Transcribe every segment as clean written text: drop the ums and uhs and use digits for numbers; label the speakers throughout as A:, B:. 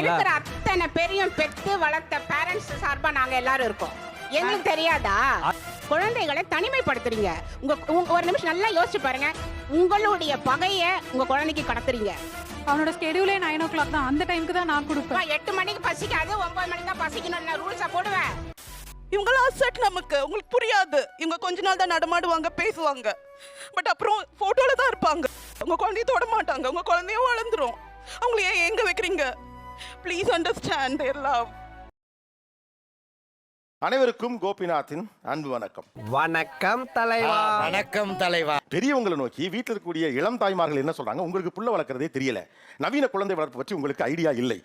A: இருக்கிற அத்தனை பேரையும் பெற்று வளர்த்த பேரண்ட்ஸ் சார்பா நாங்க எல்லாரும் இருக்கோம். எங்களுக்கு தெரியாதா? குழந்தைகளை தனிமைப்படுத்துறீங்க. உங்க ஒரு நிமிஷம் நல்லா யோசிச்சு பாருங்க. உங்களுடைய பகைய உங்க குழந்தைக்கு கடத்துறீங்க.
B: அவனோட ஸ்கெடியூலே 9 o'clock தான். அந்த டைமுக்கு தான் நான் கொடுப்பேன்.
A: 8 மணிக்கு பசிக்காது, 9 மணிக்கு தான் பசிக்கணும்னு நான் ரூல்ஸா போடுவேன்.
C: இவங்களாம் அசெட் நமக்கு. உங்களுக்கு புரியாது. இவங்க கொஞ்ச நாள் தான் நடமாடுவாங்க, பேசுவாங்க. பட் அப்புறம் போட்டோல தான் இருப்பாங்க. உங்க குழந்தைய தொட மாட்டாங்க. உங்க குழந்தையும் வளர்ந்துரும். அவங்களை ஏன் எங்க வைக்கிறீங்க? Please understand their love.
D: அனைவருக்கும் கோபிநாத்தின் அன்பு வணக்கம்.
E: வணக்கம் தலைவா.
F: வணக்கம் தலைவா.
D: பெரியவங்களை நோக்கி வீட்டில் இருக்கக்கூடிய இளம் தாய்மார்கள் என்ன சொல்றாங்க? உங்களுக்கு புள்ள வளர்க்கறதே தெரியல, நவீன குழந்தை வளர்ப்பு பற்றி உங்களுக்கு ஐடியா இல்லை.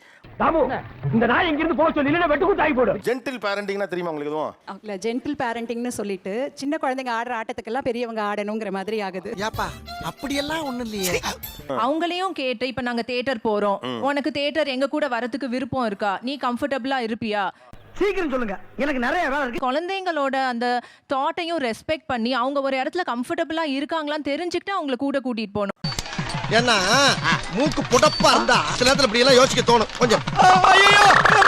E: இந்த நாய் எங்கிருந்து போக சொல்லி வெட்டுக்கு தாய் போடு.
D: ஜென்டில் பேரண்டிங்னா தெரியுமா உங்களுக்கு? எதுவும்
B: இல்ல, ஜென்டில் பேரண்டிங்னு சொல்லிட்டு சின்ன குழந்தைங்க ஆடுற ஆட்டத்துக்கெல்லாம் பெரியவங்க ஆடணுங்கிற மாதிரி ஆகுது.
F: ஏப்பா அப்படியெல்லாம் ஒண்ணும் இல்லையே.
G: அவங்களையும் கேட்டு இப்ப நாங்க தியேட்டர் போறோம், உனக்கு தியேட்டர் எங்க கூட வரதுக்கு விருப்பம் இருக்கா, நீ கம்ஃபர்டபுளா இருப்பியா,
E: சீக்கிரம் சொல்லுங்க, எனக்கு நிறைய வேலை இருக்கு.
G: குழந்தைங்களோட அந்த தாட்டையும் ரெஸ்பெக்ட் பண்ணி அவங்க ஒரு இடத்துல கம்ஃபர்டபுளா இருக்காங்களான்னு தெரிஞ்சுக்கிட்டு அவங்களை கூட கூட்டிட்டு போகணும்.
F: ஏன்னா மூக்கு புடப்பா இருந்தா சில நேரத்துல இப்படி எல்லாம் யோசிக்க தோணும். கொஞ்சம்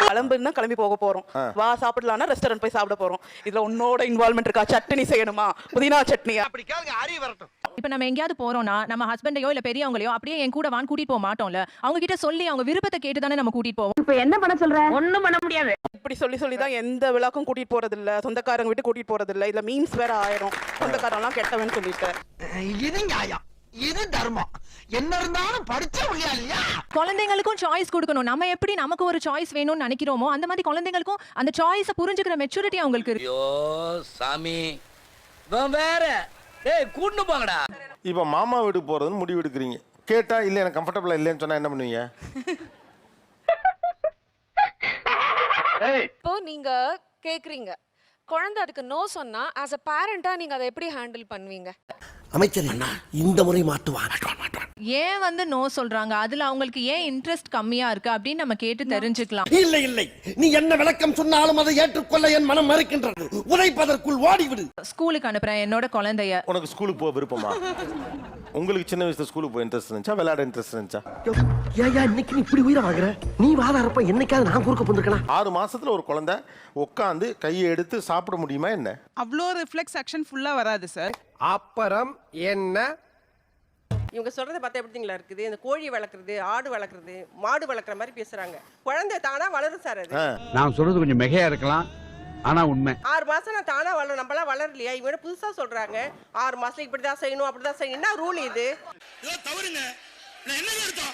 C: கிளம்புன்னா கிளம்பி போக போறோம். வா சாப்பிடலாம்னா ரெஸ்டாரண்ட் போய் சாப்பிட போறோம். இதுல உன்னோட இன்வால்வ்மெண்ட் இருக்கா? சட்னி செய்யணுமா? புதினா சட்னியா?
F: அப்படி கேளுங்க, அறிவு வரட்டும்.
G: இப்ப நம்ம எங்கேயாவது போறோம்னா நம்ம ஹஸ்பண்டையோ இல்ல பெரியவங்களையோ அப்படியே என் கூட வான் கூட்டிட்டு போக மாட்டோம்ல. அவங்க கிட்ட சொல்லி அவங்க விருப்பத்தை கேட்டு தானே நம்ம கூட்டிட்டு போவோம்.
B: இப்ப என்ன பண்ண சொல்ற? ஒண்ணும் பண்ண முடியாது.
C: இப்படி சொல்லி தான் எந்த விழாக்கும் கூட்டிட்டு போறது இல்ல, சொந்தக்காரங்க விட்டு கூட்டிட்டு போறது இல்ல. இதுல மீன்ஸ் வேற ஆயிரும். சொந்தக்காரங்க எல்லாம் கெட்டவன் சொல்லிட்டு.
F: இது நியாயம், இது தர்மம். என்ன இருந்தாலும் படிச்சவங்க இல்லையா?
G: குழந்தைங்களுக்கும் சாய்ஸ் கொடுக்கணும். நம்ம எப்படி நமக்கு ஒரு சாய்ஸ் வேணும்னு நினைக்கிறோமோ அந்த மாதிரி குழந்தைங்களுக்கும் அந்த சாய்ஸை புரிஞ்சுக்கிற மெச்சூரிட்டி அவங்களுக்கு இருக்கு.
H: ஐயோ சாமி, வேற ஏய் கூண்டு போங்கடா.
D: இப்போ மாமா வீட்டுக்கு போறதுன்னு முடிவு எடுக்கிறீங்க. கேட்டா இல்லை எனக்கு கம்ஃபர்டபுளா இல்லைன்னு சொன்னா என்ன பண்ணுவீங்க?
I: இப்போ நீங்க கேக்குறீங்க, குழந்தை அதுக்கு நோ சொன்னா ஆஸ் அ பேரண்டா நீங்க அதை எப்படி ஹேண்டில் பண்ணுவீங்க?
F: அமைச்சர் அண்ணா இந்த முறை மாட்டுவான்.
G: ஏன் வந்து நோ சொல்றாங்க, அதுல அவங்களுக்கு ஏன் இன்ட்ரெஸ்ட் கம்மியா இருக்கு அப்படின்னு நம்ம கேட்டு தெரிஞ்சுக்கலாம்.
F: இல்லை இல்லை, நீ என்ன விளக்கம் சொன்னாலும் அதை ஏற்றுக்கொள்ள என் மனம் மறுக்கின்றது. உதைப்பதற்குள் ஓடிவிடு.
G: ஸ்கூலுக்கு அனுப்புறேன் என்னோட குழந்தைய.
D: உனக்கு ஸ்கூலுக்கு போக விருப்பமா? உங்களுக்கு சின்ன வயசுல ஸ்கூலுக்கு போக இன்ட்ரெஸ்ட் இருந்துச்சா, விளையாட இன்ட்ரெஸ்ட் இருந்துச்சா?
F: ஏயா இன்னைக்கு நீ இப்படி உயிரை வாங்குற? நீ வாதாரப்ப என்னைக்காவது நான் குறுக்க போந்துருக்கலாம்.
D: 6 மாசத்துல ஒரு குழந்தை உட்காந்து கையை எடுத்து சாப்பிட முடியுமா என்ன?
C: அவ்வளோ ரிஃப்ளெக்ஸ் ஆக்ஷன் ஃபுல்லா வராது சார்.
E: அப்புறம் என்ன?
J: இவங்க சொல்றதை பார்த்தா எப்படிங்களா இருக்குது? இந்த கோழி வளர்க்குறது, ஆடு வளர்க்குறது, மாடு வளர்க்குற மாதிரி பேசுறாங்க. குழந்தை தானா வளரும் சார். அது
E: நான் சொல்றது கொஞ்சம் மிகையா இருக்கலாம், ஆனா உண்மை.
J: 6 மாசம் நான் தானா வளரும். நம்மளாம் வளரலையா? இவங்க புதுசா சொல்றாங்க 6 மாசத்துல இப்படிதான் செய்யணும், அப்படிதான் செய்யணும். என்ன ரூல் இது?
F: தவறுங்க. நான் என்ன அர்த்தம்?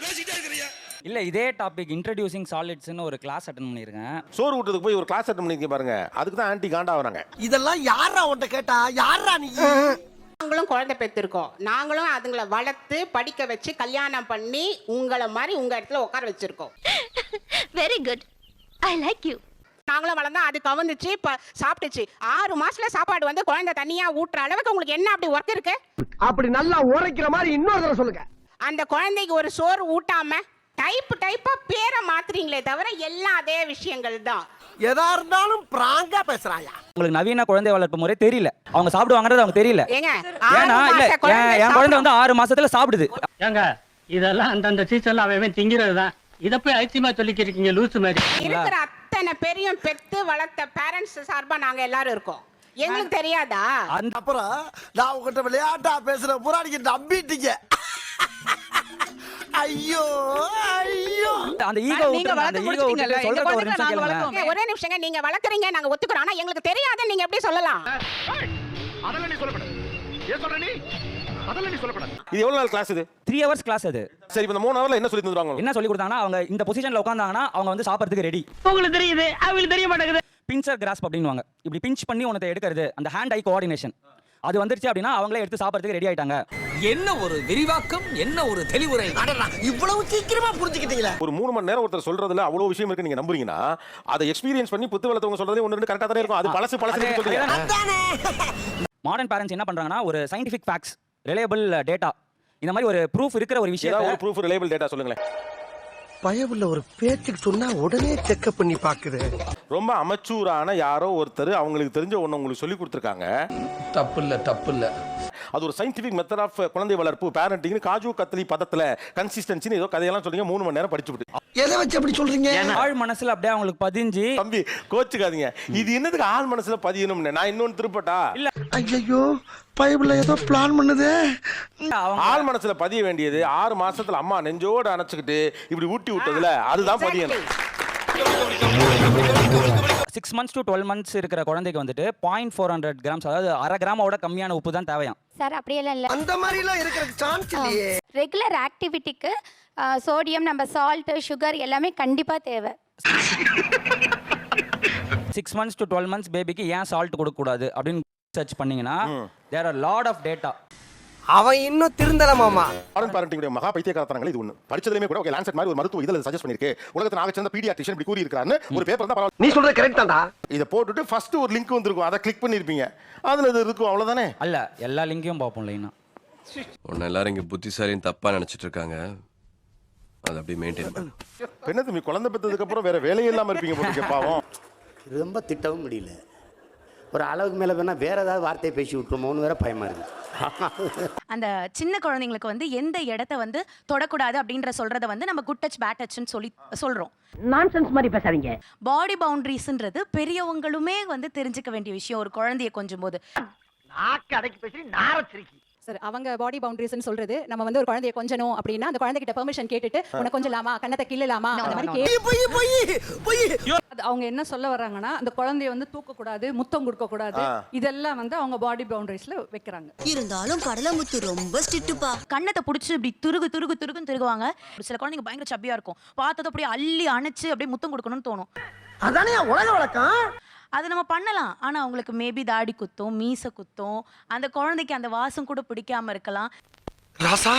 F: பேசிட்டே இருக்கறியா?
H: இல்ல இதே டாபிக் இன்ட்ரோடியூசிங் சாலிட்ஸ்னு ஒரு கிளாஸ் அட்டெண்ட் பண்ணிருக்கேன்.
D: சோறு ஊட்டத்துக்கு போய் ஒரு கிளாஸ் அட்டெண்ட் பண்ணிருக்கீங்க பாருங்க. அதுக்கு தான் ஆன்ட்டி காண்டா வராங்க.
F: இதெல்லாம் யாரா உன்கிட்ட கேட்டா? யாரா நீ?
A: நாங்களும் குழந்தை பெற்றிருக்கோம். நாங்களும் அதுங்களை வளர்த்து படிக்க வச்சு கல்யாணம் பண்ணி உங்களை மாதிரி உங்க இடத்துல உட்கார வச்சிருக்கோம்.
I: Very good, I like you.
A: நாங்களும் வளர்ந்தா அது கவர்ந்துச்சு, சாப்பிட்டுச்சு. 6 மாசத்துல சாப்பாடு வந்து குழந்தை தனியா ஊட்டுற அளவுக்கு உங்களுக்கு என்ன அப்படி ஒர்க் இருக்கு?
E: அப்படி நல்லா உரைக்கிற மாதிரி இன்னொரு தடவை சொல்லுங்க.
A: அந்த குழந்தைக்கு ஒரு சோறு ஊட்டாம டைப்பா பேரை மாத்துறீங்களே தவிர எல்லாம் அதே விஷயங்கள் தான்.
F: எதா இருந்தாலும் பிராங்கா பேசுறாயா?
H: உங்களுக்கு நவீன குழந்தை வளர்ப்பு முறை தெரியல. அவங்க சாப்பிடுவாங்கறது அவங்க தெரியல.
A: ஏங்க
H: ஏன்னா இல்ல என் குழந்தை வந்து 6 மாசத்துல சாப்பிடுது.
E: ஏங்க இதெல்லாம் அந்த சீசன்ல அவன் திங்கிறது தான். இத போய் ஐசியமா சொல்லிக்கிறீங்க லூசு மாதிரி.
A: இருக்கிற அத்தனை பேரையும் பெற்று வளர்த்த பேரண்ட்ஸ் சார்பா நாங்க எல்லாரும் இருக்கோம். எங்களுக்கு தெரியாதா?
F: அப்புறம் நான் உங்ககிட்ட விளையாட்டா பேசுற புராணிக்கு நம்பிட்டீங்க. ஐயோ ஐயோ,
H: அந்த ஈகோ சொல்றது ஒரு நிமிஷம் கேளுங்க.
A: ஒரே நிமிஷங்க. நீங்க வளர்க்குறீங்க, நாங்க ஒத்துக்கிறோம். ஆனா எங்களுக்கு தெரியாத நீங்க எப்படி சொல்லலாம்?
E: அதெல்லாம் நீ சொல்லக்கூடாது. ஏன் சொல்ற நீ? அதெல்லாம் நீ சொல்லக்கூடாது.
D: இது எவ்வளவு நாள் கிளாஸ் இது?
H: 3 hours கிளாஸ் அது.
D: சரி, இப்ப இந்த 3 ஹவர்ல என்ன சொல்லி தந்துறாங்க?
H: என்ன சொல்லி கொடுத்தாங்கன்னா அவங்க இந்த பொசிஷன்ல உட்கார்ந்தாங்கன்னா அவங்க வந்து சாப்பிடுறதுக்கு ரெடி.
E: உங்களுக்கு தெரியுது, அவங்களுக்கு தெரிய மாட்டேங்குது.
H: பின்சர் கிராஸ்ப் அப்படின்னுவாங்க. இப்படி பிஞ்ச் பண்ணி உனத்தை எடுக்கிறது, அந்த ஹேண்ட் ஐ கோஆர்டினேஷன் அது வந்துருச்சு அப்படின்னா அவங்களே எடுத்து சாப்பிடுறதுக்கு ரெடி ஆயிட்டாங்க.
F: என்ன ஒரு விரிவாக்கம், என்ன ஒரு தெளிவுரை. இவ்வளவு சீக்கிரமா புரிஞ்சுக்கிட்டீங்களா?
D: ஒரு 3 மணி நேரம் ஒருத்தர் சொல்றதுல அவ்வளவு விஷயம் இருக்கு நீங்க நம்புறீங்கன்னா அதை எக்ஸ்பீரியன்ஸ் பண்ணி புத்து வளர்த்தவங்க சொல்றதே 1-2 கரெக்டா தானே இருக்கும். அது பழசு சொல்றீங்க.
H: மாடர்ன் பேரண்ட்ஸ் என்ன பண்றாங்கன்னா ஒரு சயின்டிஃபிக் ஃபேக்ட்ஸ், ரிலையபிள் டேட்டா, இந்த மாதிரி ஒரு ப்ரூஃப் இருக்கிற ஒரு விஷயம்.
D: ஒரு ப்ரூஃப் ரிலையபிள் டேட்டா சொல்லுங்களேன்.
F: பயவுள்ள ஒரு பேச்சுக்கு சொன்னா உடனே செக்அப் பண்ணி பாக்குது.
D: ரொம்ப அமச்சூரான யாரோ ஒருத்தர் அவங்களுக்கு தெரிஞ்ச ஒண்ணு உங்களுக்கு சொல்லி கொடுத்துருக்காங்க.
F: தப்பு இல்ல.
D: அது ஒரு சயின்டிபிக் மெத்தட் ஆஃப் குழந்தை வளர்ப்பு பேரண்டிங் காஜு கத்லி பதத்துல கன்சிஸ்டன்சின்னு ஏதோ கதையெல்லாம் சொல்றீங்க 3 மணி நேரம் படிச்சு விட்டு
F: எதை வச்சு அப்படி சொல்றீங்க?
H: ஆள் மனசுல அப்படியே அவங்களுக்கு பதிஞ்சு
D: தம்பி கோச்சுக்காதீங்க இது என்னதுக்கு ஆள் மனசுல பதியணும்னு நான் இன்னொன்னு திருப்பட்டா
H: இல்ல
F: ஐயோ பைபிள்ல ஏதோ பிளான் பண்ணுதே.
H: அவங்க
D: ஆள் மனசுல பதிய வேண்டியது 6 மாசத்துல அம்மா நெஞ்சோட அணைச்சுக்கிட்டு இப்படி ஊட்டி விட்டதுல அதுதான் பதியணும்.
H: 6 months to 12 months இருக்கிற குழந்தைக்கு வந்துட்டு 0.400 grams அதாவது அரை கிராமோட கம்மியான உப்பு தான் தேவையாம்.
K: சார் அப்படியெல்லாம் இல்லை.
F: அந்த மாதிரி எல்லாம் இருக்கிறதுக்கு சான்ஸ் இல்லையே.
K: ரெகுலர் ஆக்டிவிட்டிக்கு சோடியம், நம்ம சால்ட், சுகர் எல்லாமே கண்டிப்பா தேவை.
H: 6 months to 12 months பேபிக்கு ஏன் சால்ட் கொடுக்க கூடாது அப்படின்னு சர்ச் பண்ணீங்கன்னா there are lot of data.
F: அவன் இன்னும் திருந்தல மாமா.
D: ஃபாரின் பேரண்டிங் மகா பைத்தியக்காரத்தனங்கள் இது ஒண்ணு. படிச்சதுலயுமே கூட ஓகே லான்செட் மாதிரி ஒரு மருத்துவ இதழ சஜஸ்ட் பண்ணிருக்கு. உலகத்துல ஆக சேர்ந்த பீடியாட்ரிஷியன் இப்படி கூறி இருக்காருன்னு ஒரு பேப்பர் தான் பரவாயில்லை.
F: நீ சொல்றது கரெக்ட் தான்டா.
D: இத போட்டுட்டு ஃபர்ஸ்ட் ஒரு லிங்க் வந்திருக்கும். அதை கிளிக் பண்ணிருப்பீங்க. அதுல இது இருக்கும் அவ்வளவுதானே.
H: அல்ல எல்லா லிங்கையும் பார்ப்போம் லைனா.
L: உன்னை எல்லாரும் இங்க புத்திசாலின்னு தப்பா நினைச்சிட்டு இருக்காங்க. அதை அப்படியே மெயின்டைன் பண்ணு.
D: என்ன தம்பி குழந்தை பெற்றதுக்கு அப்புறம் வேற வேலையே இல்லாம இருப்பீங்க போட்டுக்க பாவம்.
M: ரொம்ப திட்டவும் முடியல. ஒரு அளவுக்கு மேலே வேணா வேற ஏதாவது வார்த்தையை பேசி விட்டுருமோன்னு வேற பயமா இருக்கு.
G: அந்த சின்ன குழந்தைங்களுக்கு வந்து எந்த இடத்த வந்து தொடக்கூடாது அப்படின்ற சொல்றத வந்து நம்ம குட் டச் பேட் டச்னு சொல்றோம்.
E: நான்சென்ஸ் மாதிரி பேசாதீங்க.
G: பாடி பவுண்டரிஸ்ன்றது பெரியவங்களுமே வந்து தெரிஞ்சுக்க வேண்டிய விஷயம் ஒரு குழந்தைய கொஞ்சும் போது.
E: நாக்கு அடக்கி பேசி நாரச்சிருக்கி.
B: சார் அவங்க பாடி பவுண்டரிஸ்னு சொல்றது நம்ம வந்து ஒரு குழந்தைய கொஞ்சணும் அப்படின்னா அந்த குழந்தைகிட்ட பெர்மிஷன் கேட்டுட்டு உனக்கு கொஞ்சலாமா, கண்ணத்தை கிள்ளலாமா அந்த மாதிரி
C: அவங்க என்ன சொல்ல வர்றாங்கன்னா அந்த குழந்தைய வந்து தூக்க கூடாது, முத்தம் கொடுக்க கூடாது, இதெல்லாம் வந்து அவங்க பாடி பவுண்டரிஸ்ல வைக்கிறாங்க.
K: இருந்தாலும் கடலமுத்து ரொம்ப ஸ்ட்ரிக்ட்டுப்பா.
G: கண்ணத்தை பிடிச்சி இப்படி துருகுன்னு திருகுவாங்க. ஒரு சில குழந்தைங்க பயங்கர சப்பியா இருக்கும். பார்த்தது அப்படியே அள்ளி அணைச்சு அப்படியே முத்தம் கொடுக்கணும்னு தோணும்.
F: அதானே உலக வழக்கம்.
G: அது நம்ம பண்ணலாம். ஆனா அவங்களுக்கு மேபி தாடி குத்தும், மீசை குத்தும், அந்த குழந்தைக்கு அந்த வாசம் கூட பிடிக்காம இருக்கலாம்.
F: ராசா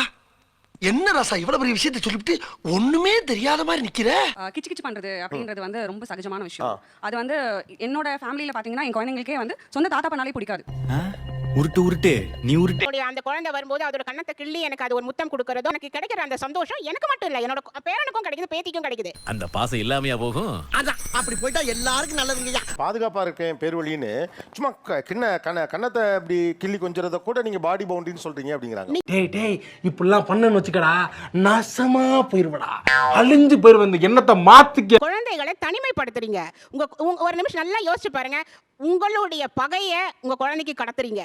F: என்ன ராசா இவ்வளவு பெரிய விஷயத்தை சொல்லிட்டு ஒண்ணுமே தெரியாத மாதிரி நிக்கிற?
C: கிச்சு கிச்சு பண்றது அப்படின்றது வந்து ரொம்ப சகஜமான விஷயம். அது வந்து என்னோட ஃபேமிலியில பாத்தீங்கன்னா என் குழந்தைங்களுக்கே வந்து சொந்த தாத்தா பண்ணாலே பிடிக்காது.
M: உருட்டு நீ உருட்டு.
A: அந்த குழந்தை வரும்போது அதோட கண்ணத்தை கிள்ளி எனக்கு அது ஒரு முத்தம் கொடுக்கறதோ எனக்கு கிடைக்கிற அந்த சந்தோஷம் எனக்கு மட்டும் இல்ல, என்னோட பேரனுக்கும் கிடைக்குது, பேத்திக்கும் கிடைக்குது.
M: அந்த பாசம் இல்லாமையா போகும்?
F: அதான் அப்படி போயிட்டா எல்லாருக்கும் நல்லதுங்கய்யா.
D: பாதுகாப்பா இருக்கேன் பேர் வழின்னு சும்மா கண்ணத்தை இப்படி கிள்ளி கொஞ்சறத கூட நீங்க பாடி பவுண்டரின்னு சொல்றீங்க அப்படிங்கிறாங்க.
F: டேய் இப்படிலாம் பண்ணன்னு வச்சுக்கடா நாசமா போயிருவடா, அழிஞ்சு போயிருவ. இந்த எண்ணத்தை மாத்திக்க.
A: குழந்தைகளை தனிமைப்படுத்துறீங்க. உங்க ஒரு நிமிஷம் நல்லா யோசிச்சு பாருங்க. உங்களுடைய பகைய உங்க குழந்தைக்கு கடத்துறீங்க.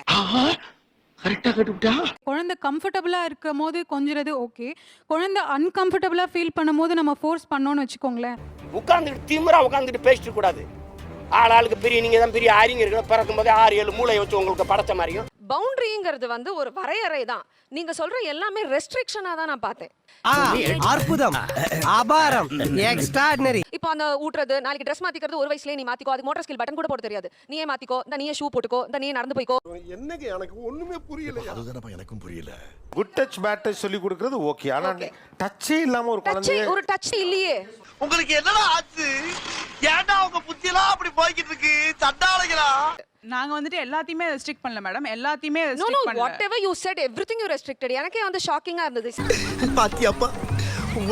C: குழந்தை கம்ஃபர்டபுளா இருக்கும் போது கொஞ்சிறது ஓகே. குழந்தை அன்கம்ஃபர்டபுளா ஃபீல் பண்ணும்போது நம்ம ஃபோர்ஸ் பண்ணோம்னு வச்சுக்கோங்களேன்.
M: உட்கார்ந்துட்டு திமிரா உட்கார்ந்துட்டு பேசிட்டு கூடாது. ஆளுக்கு பெரிய நீங்க தான் பெரிய ஆரிங்க இருக்கணும். பிறக்கும் போதே 6-7 மூளை வச்சு உங்களுக்கு படைச்ச மாதிரியும்.
I: பவுண்டரிங்கிறது வந்து ஒரு வரையறை தான். நீங்க சொல்ற எல்லாமே ரெஸ்ட்ரிக்ஷனா தான் நான் பார்த்தேன்.
F: அற்புதம், அபாரம், எக்ஸ்ட்ராடினரி.
I: இப்போ அந்த ஊட்றது, நாளைக்கு ட்ரெஸ் மாத்திக்கிறது ஒரு வயசுலயே நீ மாத்திக்கோ, அதுக்கு மோட்டார் ஸ்கில் பட்டன் கூட போட தெரியாது, நீயே மாத்திக்கோ, இந்த நீயே ஷூ போட்டுக்கோ, இந்த நீயே நடந்து போய்க்கோ.
F: என்னங்க எனக்கு ஒண்ணுமே புரியல. அதுதானப்பா எனக்கும் புரியல.
D: குட் டச் பேட் டச் சொல்லி கொடுக்கிறது ஓகே. ஆனா டச்சே இல்லாம ஒரு குழந்தை
I: ஒரு டச் இல்லையே.
F: உங்களுக்கு என்னடா ஆச்சு? ஏன்டா உங்க புத்தியெல்லாம் அப்படி போய்கிட்டு இருக்கு? சண்டாளைகளா?
C: நாங்க வந்துட்டு எல்லாத்தையுமே ரெஸ்ட்ரிக்ட் பண்ணல மேடம். எல்லாத்தையுமே
I: No,
C: ரெஸ்ட்ரிக்ட் பண்ணல.
I: whatever you said, everything you restricted. எனக்கே வந்து ஷாக்கிங்கா இருந்தது.
F: பாத்தியாப்பா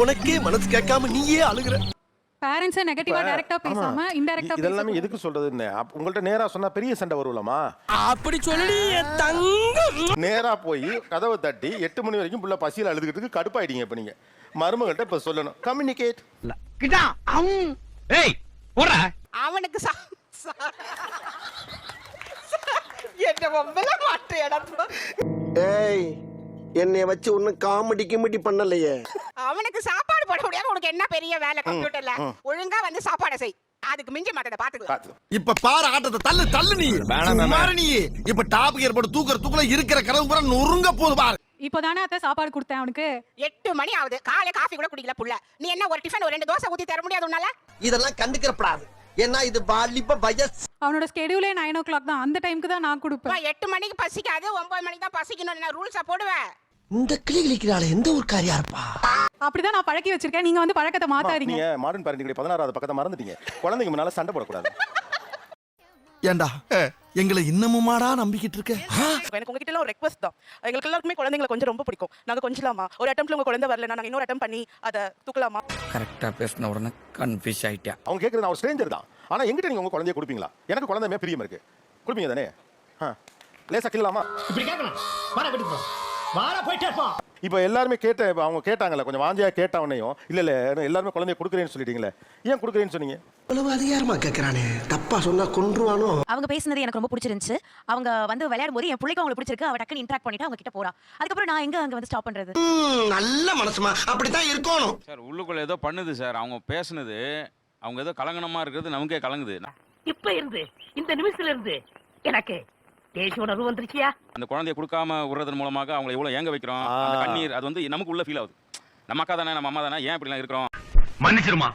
F: உனக்கே மனசு கேட்காம நீயே அழுகுற.
C: பேரண்ட்ஸ் நெகட்டிவா டைரக்டா பேசாம இன்டைரக்டா
D: இதெல்லாம் எதுக்கு சொல்றதுன்னு உங்கள்ட்ட நேரா சொன்னா பெரிய சண்டை வருவலாமா?
F: அப்படி சொல்லி தங்க
D: நேரா போய் கதவை தட்டி 8 மணி வரைக்கும் புள்ள பசியில் அழுதுகிட்டு கடுப்பாயிட்டீங்க. இப்ப நீங்க மருமகள்கிட்ட இப்ப சொல்லணும் கம்யூனிகேட்.
A: அவனுக்கு என்ன ஒவ்வொரு மாட்டு இடத்துல
F: ஏய் என்னைய வச்சு ஒன்னும் காமெடி கிமெடி பண்ணலையே.
A: அவனுக்கு சாப்பாடு போட முடியாம உனக்கு என்ன பெரிய வேலை கம்ப்யூட்டர்ல? ஒழுங்கா வந்து சாப்பாடு செய். அதுக்கு மிஞ்சி மாட்டத பாத்துக்கலாம்.
F: இப்ப பாரு ஆட்டத்தை தள்ளு தள்ளு நீ மாறு நீ. இப்ப டாப் கியர் போட்டு தூக்குற இருக்கிற கனவு பூரா நொறுங்க போகுது பாரு.
C: இப்போதானே அத்தை சாப்பாடு கொடுத்தேன் அவனுக்கு.
A: 8 மணி ஆகுது, காலை காஃபி கூட குடிக்கல புள்ள. நீ என்ன ஒரு டிஃபன் ஒரு 2 தோசை ஊத்தி தர முடியாது உன்னால?
F: இதெல்லாம் கண்டுக்கிறப்படாது. ஏன்னா இது வாலிப வயசு.
C: அவனோட ஸ்கெடியூலே 9 o'clock தான். அந்த டைம்க்கு தான் நான் கொடுப்பேன்.
A: 8 மணிக்கு பசிக்காது, 9 மணிக்கு தான் பசிக்கணும். நான் ரூல்ஸா போடுவேன்.
F: இந்த கிளி கிளிக்கிறாளே எந்த ஒரு காரியா இருப்பா?
C: அப்படிதான் நான் பழக்கி வச்சிருக்கேன். நீங்க வந்து பழக்கத்தை மாத்தாதீங்க.
D: நீங்க மாடர்ன் பேரண்டிங் 16வது பக்கத்தை மறந்துட்டீங்க. குழந்தைங்க முன்னால சண்டை போடக்கூடாது.
F: ஏண்டா எங்களை இன்னமுமாடா நம்பிக்கிட்டு இருக்க?
C: எனக்கு உங்ககிட்ட ஒரு ரெக்வெஸ்ட் தான். எங்களுக்கு எல்லாருக்குமே குழந்தைங்களை கொஞ்சம் ரொம்ப பிடிக்கும். நாங்க கொஞ்சலாமா? ஒரு அட்டெம்ப்ட்ல உங்க குழந்தை வரலன்னா நாங்க இன்னொரு அட்டெம்ப்ட் பண்ணி அதை தூக்கலாமா?
M: கரெக்டா பேசின உடனே கன்ஃபியூஸ் ஆயிட்டா.
D: அவங்க கேட்கறது நான் ஒரு ஸ்ட்ரேஞ்சர் தான். ஆனா எங்கிட்ட நீங்க உங்க குழந்தைய கொடுப்பீங்களா? எனக்கு குழந்தைமே பிரியம் இருக்கு. கொடுப்பீங்க தானே? லேசா கிள்ளலாமா?
M: இப்படி கேட்கணும் வாடா வீட்டுக்கு போ வாடா போயிட்டே இருப்போம்.
D: இப்போ எல்லாருமே இப்ப அவங்க கேட்டாங்கல்ல, கொஞ்சம் வாஞ்சியா கேட்டவனையும் இல்ல எல்லாருமே குழந்தைய கொடுக்குறேன்னு சொல்லிட்டீங்களே, ஏன் கொடுக்குறேன்னு சொன்னீங்க?
M: இவ்வளவு அதிகாரமா கேட்கறானே, தப்பா சொன்னா கொன்றுவானோ.
G: அவங்க பேசுனது எனக்கு ரொம்ப பிடிச்சிருந்துச்சு. அவங்க வந்து விளையாடும் போது என் பிள்ளைக்கு அவங்களுக்கு பிடிச்சிருக்கு, அவ டக்குன்னு இன்டராக்ட் பண்ணிட்டு அவங்க கிட்ட போறா. அதுக்கப்புறம் நான் அங்க வந்து ஸ்டாப் பண்றது?
M: நல்ல மனசுமா, அப்படித்தான் இருக்கணும்
N: சார். உள்ளுக்குள்ள ஏதோ பண்ணுது சார். அவங்க பேசுனது, அவங்க ஏதோ கலங்கனமா இருக்கிறது நமக்கே கலங்குது.
E: இப்ப இருந்து இந்த நிமிஷத்துல இருந்து எனக்கு தேசிய உணர்வு வந்துருச்சியா?
N: அந்த குழந்தைய கொடுக்காம விடுறதன் மூலமாக அவங்களை எவ்வளவு ஏங்க வைக்கிறோம். அந்த கண்ணீர் அது வந்து நமக்கு உள்ள ஃபீல் ஆகுது. நம்ம அக்கா தானே, நம்ம அம்மா தானே, ஏன் இப்படிலாம் இருக்கிறோம்?
E: மன்னிச்சிருமா,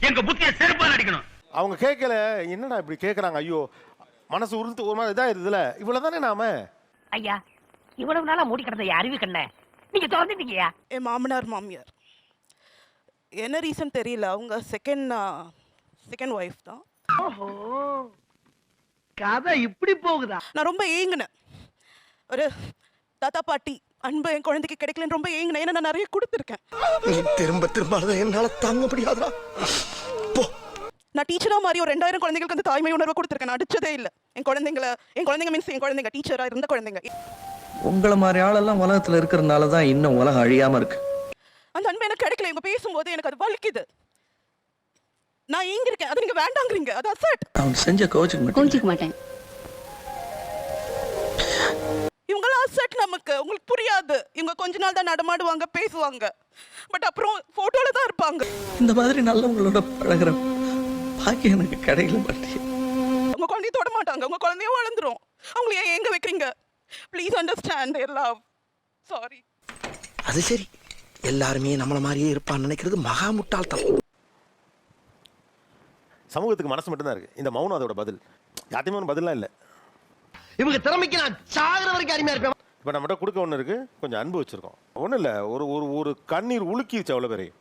E: எங்க புத்திய செருப்பால் அடிக்கணும்.
D: அவங்க கேட்கல, என்னடா இப்படி கேட்கறாங்க, ஐயோ மனசு உறுத்து ஒரு மாதிரி இதா இருக்குதுல, இவ்வளவுதானே நாம.
E: ஐயா, இவ்வளவு நாளா மூடி கிடந்த அறிவு கண்ண நீங்க திறந்துட்டீங்கயா.
C: என் மாமனார் மாமியார் என்ன ரீசன் தெரியல, அவங்க செகண்ட் ஒய்ஃப் தான்.
E: ஓஹோ, கதை இப்படி போகுதா?
C: நான் ரொம்ப ஏங்கினேன். ஒரு தாத்தா பாட்டி அன்பு என் குழந்தைக்கு கிடைக்கலன்னு ரொம்ப ஏங்கினேன். ஏன்னா நான் நிறைய கொடுத்துருக்கேன்.
M: திரும்ப திரும்ப என்னால தாங்க முடியாதா.
C: நான் டீச்சரா மாதிரி ஒரு 2000 குழந்தைகளுக்கு அந்த தாய்மை உணர்வை கொடுத்துருக்கேன். நான் அடிச்சதே இல்லை. என் குழந்தைங்க மீன்ஸ் என் குழந்தைங்க டீச்சரா இருந்த குழந்தைங்க.
M: உங்களை மாதிரி ஆளெல்லாம் உலகத்துல இருக்கிறதுனால தான் இன்னும் உலகம் அழியாம இருக்கு.
C: அந்த அன்பு எனக்கு கிடைக்கல. இவங்க பேசும்போது எனக்கு அது வலிக்குது. நான் ஏங்க இருக்கேன், அது நீங்க வேண்டாங்கிறீங்க. அது அசட்.
M: அவன் செஞ்ச கோச்சிக்க மாட்டேன்.
C: இவங்களாம் அசட் நமக்கு. உங்களுக்கு புரியாது. இவங்க கொஞ்ச நாள் தான் நடமாடுவாங்க, பேசுவாங்க. பட் அப்புறம் போட்டோல தான் இருப்பாங்க.
M: இந்த மாதிரி நல்லவங்களோட பழகுற பாக்கி எனக்கு கிடைக்கல மாட்டேன்.
C: உங்க குழந்தைய தொட மாட்டாங்க. உங்க குழந்தையும் வளர்ந்துரும். அவங்கள ஏன் எங்க வைக்கிறீங்க? Please understand their love. Sorry.
M: அது சரி, எல்லாருமே நம்மள மாதிரியே இருப்பான்னு நினைக்கிறது மகா முட்டாள்தனம்.
D: சமூகத்துக்கு மனசு மட்டும்தான் இருக்கு. இந்த மௌனம் அதோட பதில். யார்ட்டையுமே ஒன்றும் பதிலாம் இல்லை.
M: இவங்க திறமைக்கு நான் சாகுற வரைக்கும் அருமையா இருப்பேன்.
D: இப்போ நம்மகிட்ட கொடுக்க ஒன்று இருக்கு, கொஞ்சம் அன்பு வச்சிருக்கோம். ஒன்றும் இல்லை, ஒரு ஒரு கண்ணீர் உலுக்கிடுச்சு அவ்வளோ பேரையும்.